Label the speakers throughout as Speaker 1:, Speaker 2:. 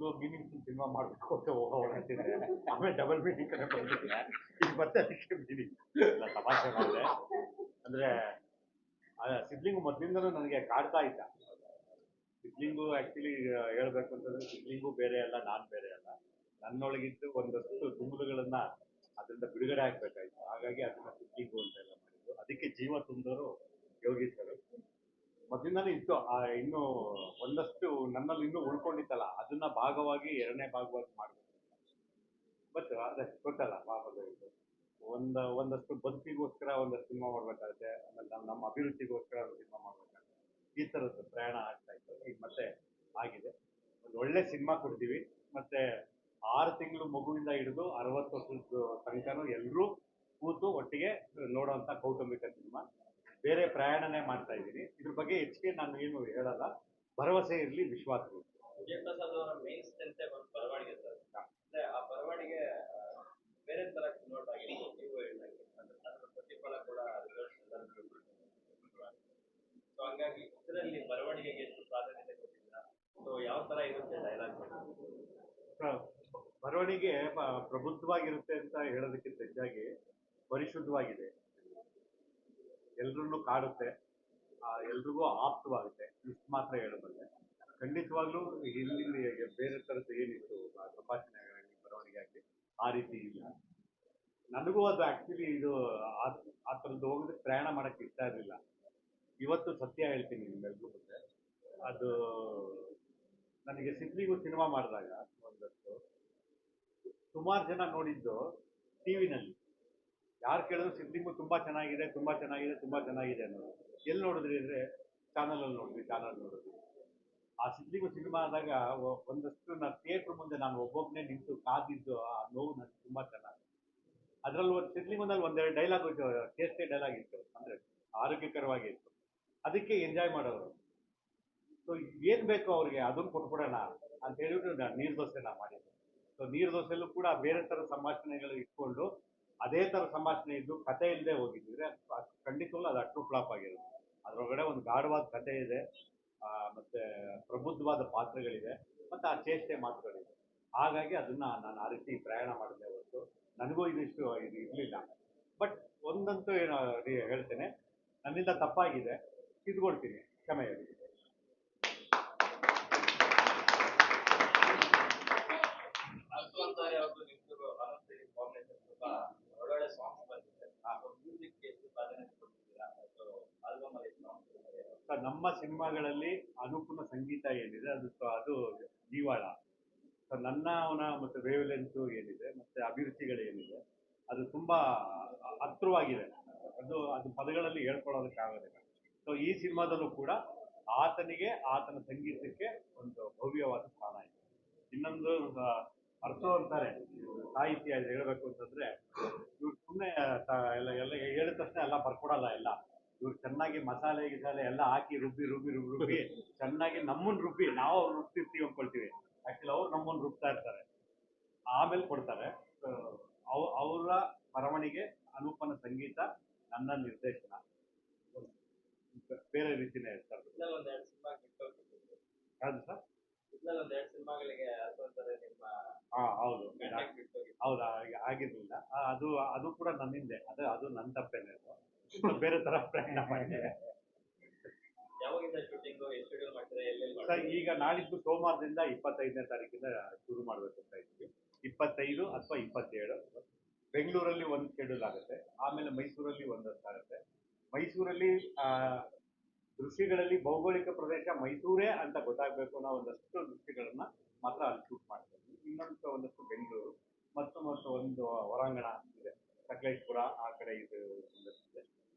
Speaker 1: ಮೊದಲು meaningful cinema ಮಾಡಬೇಕು ಅಂತ ಹೊರಟಿದ್ದೆ, ಆಮೇಲೆ ಡಬಲ್ ಮೀನಿಂಗ್ ಕಡೆ ಬಂದಿದ್ದೆ. ಈಗ ಮತ್ತೆ ಅದಕ್ಕೆ ಮೀನಿಂಗ್ ಇಲ್ಲ, ತಮಾಷೆ ಮಾಡಿದೆ. ಅಂದ್ರೆ ಸಿಬ್ಲಿಂಗು ಮೊದಲಿಂದನೂ ನನಗೆ ಕಾಡ್ತಾ ಇದ್ದ. ಸಿಬ್ಲಿಂಗು ಆಕ್ಚುಲಿ ಹೇಳ್ಬೇಕು ಅಂತಂದ್ರೆ ಸಿಬ್ಲಿಂಗು ಬೇರೆ ಅಲ್ಲ, ನಾನು ಬೇರೆ ಅಲ್ಲ. ನನ್ನೊಳಗಿದ್ದು ಒಂದಷ್ಟು ತುಮುಲುಗಳನ್ನ ಅದರಿಂದ ಬಿಡುಗಡೆ ಆಗ್ಬೇಕಾಯ್ತು. ಹಾಗಾಗಿ ಅದನ್ನ ಸಿಬ್ಲಿಂಗು ಅಂತ ಎಲ್ಲ ಮಾಡಿದ್ರು. ಅದಕ್ಕೆ ಜೀವ ತುಂಬಿದವರು ಯೋಗೀಶ್ವರು. ಮೊದಲಿಂದಾನು ಇತ್ತು. ಇನ್ನು ಒಂದಷ್ಟು ನನ್ನಲ್ಲಿ ಇನ್ನೂ ಉಳ್ಕೊಂಡಿತ್ತಲ್ಲ, ಅದನ್ನ ಭಾಗವಾಗಿ ಎರಡನೇ ಭಾಗವಾಗಿ ಮಾಡಬೇಕು. ಬಟ್ ಅದೇ ಗೊತ್ತಲ್ಲ ಪಾಪದ ಇದು. ಒಂದಷ್ಟು ಬದುಕಿಗೋಸ್ಕರ ಒಂದಷ್ಟು ಸಿನಿಮಾ ಮಾಡ್ಬೇಕಾಗುತ್ತೆ, ಆಮೇಲೆ ನಮ್ಮ ಅಭಿರುಚಿಗೋಸ್ಕರ ಒಂದು ಸಿನಿಮಾ ಮಾಡ್ಬೇಕಾಗುತ್ತೆ. ಈ ಥರದ್ದು ಪ್ರಯಾಣ ಆಗ್ತಾ ಇತ್ತು. ಈಗ ಮತ್ತೆ ಆಗಿದೆ. ಒಂದು ಒಳ್ಳೆ ಸಿನಿಮಾ ಕೊಡ್ತೀವಿ. ಮತ್ತೆ 6 ತಿಂಗಳು ಮಗುವಿಂದ ಹಿಡಿದು 60 ವರ್ಷದ ತನಕನೂ ಎಲ್ಲರೂ ಕೂತು ಒಟ್ಟಿಗೆ ನೋಡುವಂಥ ಕೌಟುಂಬಿಕ ಸಿನಿಮಾ. ಬೇರೆ ಪ್ರಯಾಣನೇ ಮಾಡ್ತಾ ಇದ್ದೀನಿ. ಇದ್ರ ಬಗ್ಗೆ ಹೆಚ್ಚಿಗೆ ನಾನು ಏನು ಹೇಳಲ್ಲ. ಭರವಸೆ ಇರಲಿ, ವಿಶ್ವಾಸ ಇರಲಿ.
Speaker 2: ವಿಜಯಪ್ರಸಾದ್ ಅವರ ಮೇನ್ ಸ್ಟ್ರೆಂತ್ ಒಂದು ಬರವಣಿಗೆ ಸರ್. ಅಂದ್ರೆ ಆ ಬರವಣಿಗೆ ಬೇರೆ ತರ ಕನ್ವರ್ಟ್ ಆಗಿದೆ. ನೀವು ಹೇಳಿದಂಗೆ ಅದರ ಪ್ರತಿಫಲ ಕೂಡ ಸೊ ಹಂಗಾಗಿ ಇದರಲ್ಲಿ ಬರವಣಿಗೆಗೆ ಎಷ್ಟು ಪ್ರಾಧಾನ್ಯತೆ ಕೊಟ್ಟಿದ್ದೀರಾ? ಸೊ ಯಾವ ತರ ಇರುತ್ತೆ ಡೈಲಾಗ್?
Speaker 1: ಬರವಣಿಗೆ ಪ್ರಬುದ್ಧವಾಗಿರುತ್ತೆ ಅಂತ ಹೇಳೋದಕ್ಕಿಂತ ಹೆಚ್ಚಾಗಿ ಪರಿಶುದ್ಧವಾಗಿದೆ. ಎಲ್ರನ್ನೂ ಕಾಡುತ್ತೆ, ಎಲ್ರಿಗೂ ಆಪ್ತವಾಗುತ್ತೆ. ಇಷ್ಟು ಮಾತ್ರ ಹೇಳಬಲ್ಲೆ. ಖಂಡಿತವಾಗ್ಲೂ ಇಲ್ಲಿ ಬೇರೆ ಥರದ್ದು ಏನಿತ್ತು ಸಂಭಾಷಣೆ ಆಗಲಿ, ಬರವಣಿಗೆ ಆಗಲಿ, ಆ ರೀತಿ ಇಲ್ಲ. ನನಗೂ ಅದು ಆ್ಯಕ್ಚುಲಿ ಇದು ಆ ಥರದ್ದು ಹೋಗೋದಕ್ಕೆ ಪ್ರಯಾಣ ಮಾಡೋಕ್ಕೆ ಇಷ್ಟ ಇರಲಿಲ್ಲ. ಇವತ್ತು ಸತ್ಯ ಹೇಳ್ತೀನಿ ನಿಮ್ಮೆಲ್ರಿಗೂ ಮುಂದೆ. ಅದು ನನಗೆ ಸಿಬ್ಲಿಂಗು ಸಿನಿಮಾ ಮಾಡಿದಾಗ ಒಂದಷ್ಟು ಸುಮಾರು ಜನ ನೋಡಿದ್ದು ಟಿ ವಿನಲ್ಲಿ. ಯಾರು ಕೇಳಿದ್ರು ಸಿಬ್ಲಿಂಗು ತುಂಬ ಚೆನ್ನಾಗಿದೆ, ತುಂಬ ಚೆನ್ನಾಗಿದೆ, ತುಂಬ ಚೆನ್ನಾಗಿದೆ ಅನ್ನೋದು. ಎಲ್ಲಿ ನೋಡಿದ್ರಿ ಅಂದರೆ ಚಾನಲಲ್ಲಿ ನೋಡಿದ್ವಿ. ಆ ಸಿಬ್ಲಿಂಗು ಸಿನಿಮಾ ಆದಾಗ ಒಂದಷ್ಟು ನಾನು ಥಿಯೇಟ್ರ್ ಮುಂದೆ ನಾನು ಒಬ್ಬೊಬ್ಬನೇ ನಿಂತು ಕಾದಿದ್ದು ಆ ನೋವು ನನಗೆ ತುಂಬ ಚೆನ್ನಾಗಿ. ಅದರಲ್ಲಿ ಒಂದು ಸಿಬ್ಲಿಂಗ್ನಲ್ಲಿ ಒಂದೆರಡು ಡೈಲಾಗ್ ಚೇಷ್ಟೆ ಡೈಲಾಗ್ ಇತ್ತು, ಅಂದರೆ ಆರೋಗ್ಯಕರವಾಗಿ ಇತ್ತು. ಅದಕ್ಕೆ ಎಂಜಾಯ್ ಮಾಡೋರು. ಸೊ ಏನು ಬೇಕೋ ಅವ್ರಿಗೆ ಅದನ್ನು ಕೊಟ್ಬಿಡೋಣ ಅಂತ ಹೇಳಿಬಿಟ್ಟು ನೀರು ದೋಸೆನ ಮಾಡಿದ್ದೆ. ಸೊ ನೀರು ದೋಸೆಲ್ಲೂ ಕೂಡ ಬೇರೆ ಥರ ಸಂಭಾಷಣೆಗಳು ಇಟ್ಕೊಂಡು ಅದೇ ಥರ ಸಂಭಾಷಣೆ ಇದ್ದು ಕತೆ ಇಲ್ಲದೆ ಹೋಗಿದ್ದರೆ ಖಂಡಿತವೂ ಅದು ಅಟ್ರು ಫ್ಲಾಪ್ ಆಗಿರುತ್ತೆ. ಅದರೊಳಗಡೆ ಒಂದು ಗಾಢವಾದ ಕತೆ ಇದೆ, ಮತ್ತು ಪ್ರಬುದ್ಧವಾದ ಪಾತ್ರಗಳಿದೆ, ಮತ್ತು ಆ ಚೇಷ್ಟೆ ಮಾತುಗಳಿದೆ. ಹಾಗಾಗಿ ಅದನ್ನು ನಾನು ಆ ರೀತಿ ಪ್ರಯಾಣ ಮಾಡಿದೆ ಹೊರತು ನನಗೂ ಇದು ಇರಲಿಲ್ಲ. ಬಟ್ ಒಂದಂತೂ ಏನು ಹೇಳ್ತೇನೆ, ನನ್ನಿಂದ ತಪ್ಪಾಗಿದೆ, ತಿದ್ಕೊಳ್ತೀನಿ, ಕ್ಷಮೆ ಹೇಳಿ.
Speaker 2: ಒಳ್ಳೊಳ್ಳೆ ಸಾಂಗ್ಸ್ ಬಂದಿದೆ. ಮ್ಯೂಸಿಕ್ ಎಷ್ಟು ಪ್ರಾಧಾನ್ಯತೆ ಕೊಡ್ತಿದ್ದೀರಾ?
Speaker 1: ಸರ್, ನಮ್ಮ ಸಿನಿಮಾಗಳಲ್ಲಿ ಅನುಪನ ಸಂಗೀತ ಏನಿದೆ ಅದು ಜೀವಾಳ. ಸೊ ನನ್ನ ಅವನ ಮತ್ತು ವೇವ್ಲೆನ್ಸು ಏನಿದೆ ಮತ್ತು ಅಭಿರುಚಿಗಳೇನಿದೆ ಅದು ತುಂಬ ಹತ್ತಿರವಾಗಿದೆ. ಅದು ಪದಗಳಲ್ಲಿ ಹೇಳ್ಕೊಳ್ಳೋದಕ್ಕಾಗೋದಿಲ್ಲ. ಸೊ ಈ ಸಿನಿಮಾದಲ್ಲೂ ಕೂಡ ಆತನಿಗೆ ಆತನ ಸಂಗೀತಕ್ಕೆ ಒಂದು ಭವ್ಯವಾದ ಸ್ಥಾನ ಇದೆ. ಇನ್ನೊಂದು ಅರ್ಥ ಅಂತಾರೆ ಸಾಹಿತ್ಯ ಹೇಳಬೇಕು ಅಂತಂದ್ರೆ, ಇವ್ರು ಸುಮ್ಮನೆ ಎಲ್ಲ ಹೇಳಿದ ತಕ್ಷಣ ಎಲ್ಲ ಬರ್ಕೊಡಲ್ಲ. ಇವ್ರು ಚೆನ್ನಾಗಿ ಮಸಾಲೆ ಗಿಸಾಲೆ ಎಲ್ಲ ಹಾಕಿ ರುಬ್ಬಿ ಚೆನ್ನಾಗಿ ನಮ್ಮನ್ನು ರುಬ್ಬಿ ನಾವು ಅವ್ರು ರುಬ್ಬಿರ್ತೀವಿ ಅಂದ್ಕೊಳ್ತೀವಿ. ಆ್ಯಕ್ಚುಲಿ ಅವ್ರು ನಮ್ಮನ್ನು ರುಬ್ತಾ ಇರ್ತಾರೆ, ಆಮೇಲೆ ಕೊಡ್ತಾರೆ. ಅವರ ಬರವಣಿಗೆ, ಅನೂಪನ ಸಂಗೀತ, ನನ್ನ ನಿರ್ದೇಶನ ಬೇರೆ ರೀತಿನೇ ಇರ್ತಾರೆ. ಯಾವುದು ಸರ್? ಹೌದು ಆಗಿರ್ಲಿಲ್ಲ. ಅದು ಕೂಡ ನನ್ನಿಂದೆ. ಅದು ನನ್ನ ತಪ್ಪೇನೆ. ಬೇರೆ ತರ ಪ್ರಯತ್ನ ಮಾಡಿದೆ. ಸರ್, ಈಗ ನಾಳಿದ್ದು ಸೋಮವಾರದಿಂದ 25ನೇ ತಾರೀಕಿಂದ ಶುರು ಮಾಡಬೇಕು ಅಂತ ಇದ್ವಿ. 25 ಅಥವಾ 27 ಬೆಂಗಳೂರಲ್ಲಿ ಒಂದು ಶೆಡ್ಯೂಲ್ ಆಗುತ್ತೆ. ಆಮೇಲೆ ಮೈಸೂರಲ್ಲಿ ಒಂದಷ್ಟು ಆಗುತ್ತೆ. ಮೈಸೂರಲ್ಲಿ ದೃಶ್ಯಗಳಲ್ಲಿ ಭೌಗೋಳಿಕ ಪ್ರದೇಶ ಮೈಸೂರೇ ಅಂತ ಗೊತ್ತಾಗಬೇಕು ಅನ್ನೋ ಒಂದಷ್ಟು ದೃಶ್ಯಗಳನ್ನ ಮಾತ್ರ ಅಲ್ಲಿ ಶೂಟ್ ಮಾಡ್ತೀವಿ. ಇನ್ನೊಂದು ಒಂದಷ್ಟು ಬೆಂಗಳೂರು ಮತ್ತು ಒಂದು ಹೊರಾಂಗಣ ಇದೆ, ಸಕಲೇಶ್ಪುರ ಆ ಕಡೆ ಇದು ಒಂದಷ್ಟಿದೆ.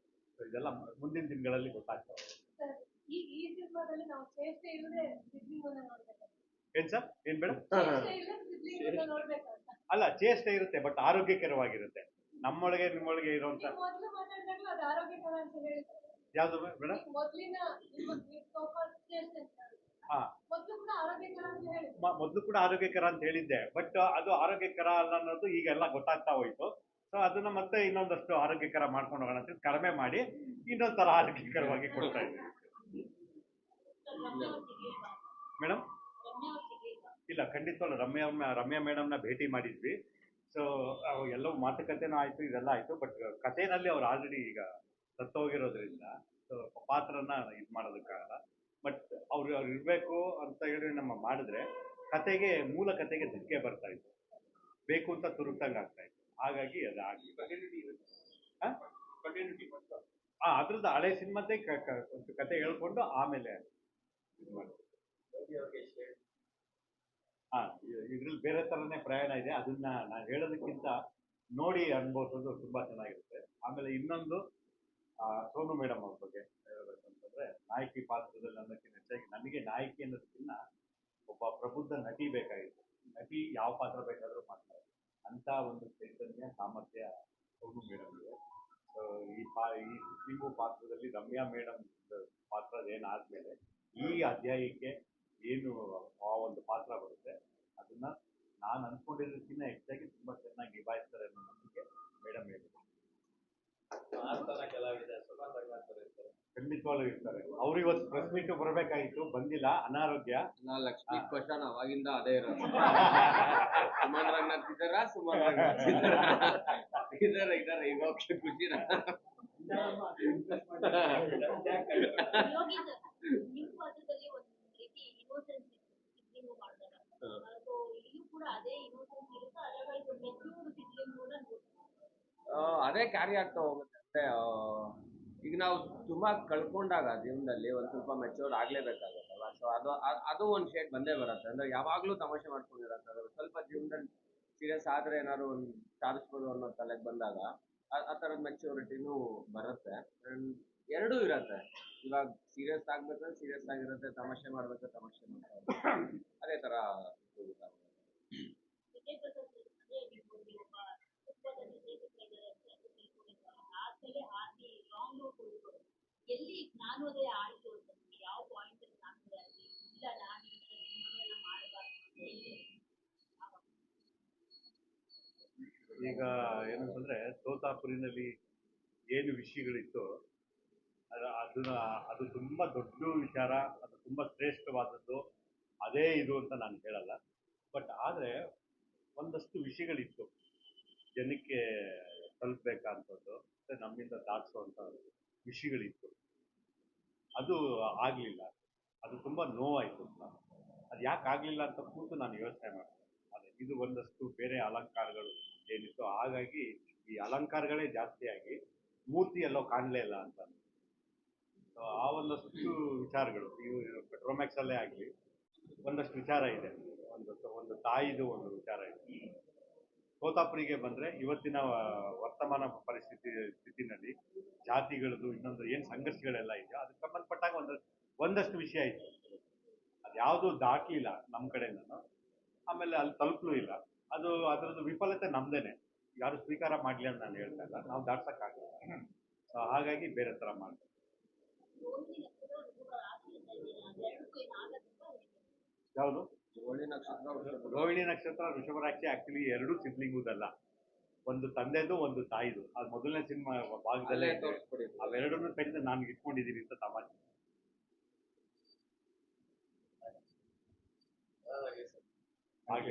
Speaker 1: ಸೊ ಇದೆಲ್ಲ ಮುಂದಿನ ದಿನಗಳಲ್ಲಿ ಗೊತ್ತಾಗ್ತವೆ. ಏನ್ ಸರ್? ಏನ್ ಬೇಡ? ಅಲ್ಲ, ಚೇಷ್ಟೆ ಇರುತ್ತೆ, ಬಟ್ ಆರೋಗ್ಯಕರವಾಗಿರುತ್ತೆ. ನಮ್ಮೊಳಗೆ ನಿಮ್ಮೊಳಗೆ ಇರುವಂತ ಯಾವ್ದು ಬೇಡ? ಮೊದಲು ಕೂಡ ಆರೋಗ್ಯಕರ ಅಂತ ಹೇಳಿದ್ದೆ, ಬಟ್ ಅದು ಆರೋಗ್ಯಕರ ಅಲ್ಲ ಅನ್ನೋದು ಈಗೆಲ್ಲ ಗೊತ್ತಾಗ್ತಾ ಹೋಯ್ತು. ಸೊ ಅದನ್ನ ಮತ್ತೆ ಇನ್ನೊಂದಷ್ಟು ಆರೋಗ್ಯಕರ ಮಾಡ್ಕೊಂಡು ಹೋಗೋಣ ಅಂತ ಕಡಿಮೆ ಮಾಡಿ ಇನ್ನೊಂದರ ಆರೋಗ್ಯಕರವಾಗಿ ಕೊಡ್ತಾ ಇದ್ದೀವಿ. ಮೇಡಮ್, ಇಲ್ಲ ಖಂಡಿತವಲ್ಲ, ರಮ್ಯಾ ಮೇಡಮ್ನ ಭೇಟಿ ಮಾಡಿದ್ವಿ. ಸೊ ಎಲ್ಲವೂ ಮಾತುಕತೆನೂ ಆಯ್ತು, ಇದೆಲ್ಲ ಆಯ್ತು. ಬಟ್ ಕಥೆನಲ್ಲಿ ಅವ್ರು ಆಲ್ರೆಡಿ ಈಗ ಸತ್ತೋಗಿರೋದ್ರಿಂದ ಸೊ ಪಾತ್ರನ ಇದು ಮಾಡೋದಕ್ಕಾಗಲ್ಲ. ಬಟ್ ಅವ್ರು ಇರಬೇಕು ಅಂತ ಹೇಳಿ ನಮ್ಮ ಮಾಡಿದ್ರೆ ಕತೆಗೆ, ಮೂಲ ಕತೆಗೆ ಧಕ್ಕೆ ಬರ್ತಾ ಇತ್ತು, ಬೇಕು ಅಂತ ತುರುಕ್ದಂಗೆ ಆಗ್ತಾ ಇತ್ತು. ಹಾಗಾಗಿ ಅದು ಆಗಲಿ. ಅದ್ರದ್ದು ಹಳೆ ಸಿನಿಮಾದ್ದೇ ಒಂದು ಕತೆ ಹೇಳ್ಕೊಂಡು ಆಮೇಲೆ ಇದು ಮಾಡ್ತೀವಿ. ಇದ್ರಲ್ಲಿ ಬೇರೆ ಥರನೇ ಪ್ರಯಾಣ ಇದೆ. ಅದನ್ನ ನಾನು ಹೇಳೋದಕ್ಕಿಂತ ನೋಡಿ ಅನ್ಭವಿಸೋದು ತುಂಬಾ ಚೆನ್ನಾಗಿರುತ್ತೆ. ಆಮೇಲೆ ಇನ್ನೊಂದು ಸೋನು ಮೇಡಮ್ ಅವ್ರ ಬಗ್ಗೆ ಹೇಳ್ಬೇಕಂತಂದ್ರೆ, ನಾಯಕಿ ಪಾತ್ರದಲ್ಲಿ ಅನ್ನೋಕ್ಕಿಂತ ಹೆಚ್ಚಾಗಿ ನನಗೆ ನಾಯಕಿ ಅನ್ನೋದಕ್ಕಿಂತ ಒಬ್ಬ ಪ್ರಬುದ್ಧ ನಟಿ ಬೇಕಾಗಿತ್ತು. ನಟಿ ಯಾವ ಪಾತ್ರ ಬೇಕಾದರೂ ಮಾಡ್ತಾರೆ ಅಂತ ಒಂದು ಚೈತನ್ಯ, ಸಾಮರ್ಥ್ಯ ಸೋನು ಮೇಡಮ್ ಇದೆ. ಈ ಸುಪ್ರೀಮು ಪಾತ್ರದಲ್ಲಿ ರಮ್ಯಾ ಮೇಡಮ್ ಪಾತ್ರ ಏನಾದ್ಮೇಲೆ ಈ ಅಧ್ಯಾಯಕ್ಕೆ ಏನು ಆ ಒಂದು ಪಾತ್ರ ಬರುತ್ತೆ, ಅದನ್ನ ನಾನು ಅನ್ಕೊಂಡಿರೋದಕ್ಕಿಂತ ಹೆಚ್ಚಾಗಿ ತುಂಬಾ ಚೆನ್ನಾಗಿ ನಿಭಾಯಿಸ್ತಾರೆ ಅನ್ನೋ ನಂಬಿಕೆ ಮೇಡಮ್ ಹೇಳಿದೆ. ಖಂಡಿತವಾಗ್ಲೂ ಇರ್ತಾರೆ. ಅವ್ರು ಇವತ್ತು ಪ್ರೆಸ್ ಮೀಟ್ ಬರಬೇಕಾಗಿತ್ತು, ಬಂದಿಲ್ಲ, ಅನಾರೋಗ್ಯ.
Speaker 3: ಲಕ್ಷ್ಮಿ ಕ್ವಶನ್ ಅವಾಗಿಂದ ಅದೇ ಇರೋದು. ಸುಮನ್ ರಂಗನಾಥ್ ಇದಾರೆ ಇವಾಗ ಖುಷಿನ. ಅದೇ ಕ್ಯಾರಿ ಆಗ್ತಾ ಹೋಗುತ್ತೆ. ಅಂದ್ರೆ ಈಗ ನಾವು ತುಂಬಾ ಕಳ್ಕೊಂಡಾಗ ಜೀವನದಲ್ಲಿ ಒಂದ್ ಸ್ವಲ್ಪ ಮೆಚೂರ್ ಆಗ್ಲೇಬೇಕಾಗುತ್ತಲ್ಲ. ಸೊ ಅದು ಒಂದ್ ಶೇಡ್ ಬಂದೇ ಬರುತ್ತೆ. ಅಂದ್ರೆ ಯಾವಾಗ್ಲೂ ತಮಾಷೆ ಮಾಡ್ಕೊಂಡಿರತ್ತೆ. ಸ್ವಲ್ಪ ಜೀವನದಲ್ಲಿ ಸೀರಿಯಸ್ ಆದ್ರೆ ಏನಾದ್ರು ಒಂದು ಸಾಧಿಸ್ಬೋದು ಅನ್ನೋ ತಲೆಗೆ ಬಂದಾಗ ಆ ಥರದ ಮೆಚೂರಿಟಿನೂ ಬರುತ್ತೆ. ಎರಡೂ ಇರತ್ತೆ. ಇವಾಗ ಸೀರಿಯಸ್ ಆಗ್ಬೇಕಾದ್ರೆ ಸೀರಿಯಸ್ ಆಗಿರುತ್ತೆ, ತಮಾಷೆ ಮಾಡ್ಬೇಕಾದ್ರೆ ತಮಾಷೆ ಮಾಡ್ತಾರೆ. ಅದೇ ತರ
Speaker 4: ಎಲ್ಲಿ ಜ್ಞಾನೋದಯ ಆಯ್ತು ಅಂತ ಯಾವ ಪಾಯಿಂಟ್ ಜ್ಞಾನೋದಯ ಆಗಲಿ, ಇಲ್ಲ ನಾನು ಈ ಸಿನಿಮಾಗಳನ್ನ ಮಾಡಬಾರ್ದು.
Speaker 1: ಈಗ ಏನಂತಂದ್ರೆ, ತೋತಾಪುರಿನಲ್ಲಿ ಏನು ವಿಷಯಗಳಿತ್ತು ಅದು ತುಂಬಾ ದೊಡ್ಡ ವಿಚಾರ, ಅದು ತುಂಬಾ ಶ್ರೇಷ್ಠವಾದದ್ದು, ಅದೇ ಇದು ಅಂತ ನಾನು ಹೇಳಲ್ಲ. ಬಟ್ ಆದರೆ ಒಂದಷ್ಟು ವಿಷಯಗಳಿತ್ತು ಜನಕ್ಕೆ ತಲುಪಬೇಕಂಥದ್ದು, ಮತ್ತೆ ನಮ್ಮಿಂದ ದಾಟಿಸುವಂಥ ವಿಷಯಗಳಿತ್ತು. ಅದು ಆಗಲಿಲ್ಲ. ಅದು ತುಂಬ ನೋವಾಯಿತು. ಅದು ಯಾಕೆ ಆಗಲಿಲ್ಲ ಅಂತ ಕೂತು ನಾನು ಯೋಚನೆ ಮಾಡಿದೆ. ಆದರೆ ಇದು ಒಂದಷ್ಟು ಬೇರೆ ಅಲಂಕಾರಗಳು ಏನಿತ್ತು, ಹಾಗಾಗಿ ಈ ಅಲಂಕಾರಗಳೇ ಜಾಸ್ತಿಯಾಗಿ ಮೂರ್ತಿ ಎಲ್ಲೋ ಕಾಣಲೇ ಇಲ್ಲ ಅಂತ. ಆ ಒಂದಷ್ಟು ವಿಚಾರಗಳು ಇವು ಪೆಟ್ರೋಮ್ಯಾಕ್ಸ್ ಅಲ್ಲೇ ಆಗಲಿ ಒಂದಷ್ಟು ವಿಚಾರ ಇದೆ. ಒಂದು ತಾಯಿದು ಒಂದು ವಿಚಾರ ಇದೆ. ತೋತಾಪುರಿಗೆ ಬಂದರೆ ಇವತ್ತಿನ ವರ್ತಮಾನ ಸ್ಥಿತಿನಲ್ಲಿ ಜಾತಿಗಳದ್ದು ಇನ್ನೊಂದು ಏನು ಸಂಘರ್ಷಗಳೆಲ್ಲ ಇದೆಯೋ ಅದಕ್ಕೆ ಸಂಬಂಧಪಟ್ಟಾಗ ಒಂದಷ್ಟು ವಿಷಯ ಇತ್ತು. ಅದು ಯಾವುದು ದಾಟಲಿಲ್ಲ ನಮ್ಮ ಕಡೆಯಿಂದ. ಆಮೇಲೆ ಅಲ್ಲಿ ತಲುಪಲೂ ಇಲ್ಲ. ಅದರದ್ದು ವಿಫಲತೆ ನಮ್ದೇನೆ, ಯಾರು ಸ್ವೀಕಾರ ಮಾಡಲಿ ಅಂತ ನಾನು ಹೇಳ್ತಾ ಇಲ್ಲ. ನಾವು ದಾಟ್ಸೋಕ್ಕಾಗಲ್ಲ. ಹಾಗಾಗಿ ಬೇರೆ ಥರ ಮಾಡ್ತೀವಿ. ಯಾವುದು? ರೋಹಿಣಿ ನಕ್ಷತ್ರ, ವೃಷಭರಾಶಿ ಆಕ್ಚುಲಿ ಎರಡು ಸಿಬ್ಲಿಂಗುದಲ್ಲ, ಒಂದು ತಂದೆದು ಒಂದು ತಾಯಿದು. ಅದು ಮೊದಲನೇ ಸಿನಿಮಾ ಭಾಗದಲ್ಲೇ ಅವೆರಡನ್ನೂ ತೆಗೆದು ನಾನು ಇಟ್ಕೊಂಡಿದ್ದೀನಿ ಅಂತ ತಮಾಷೆ. ಹಾಗೆ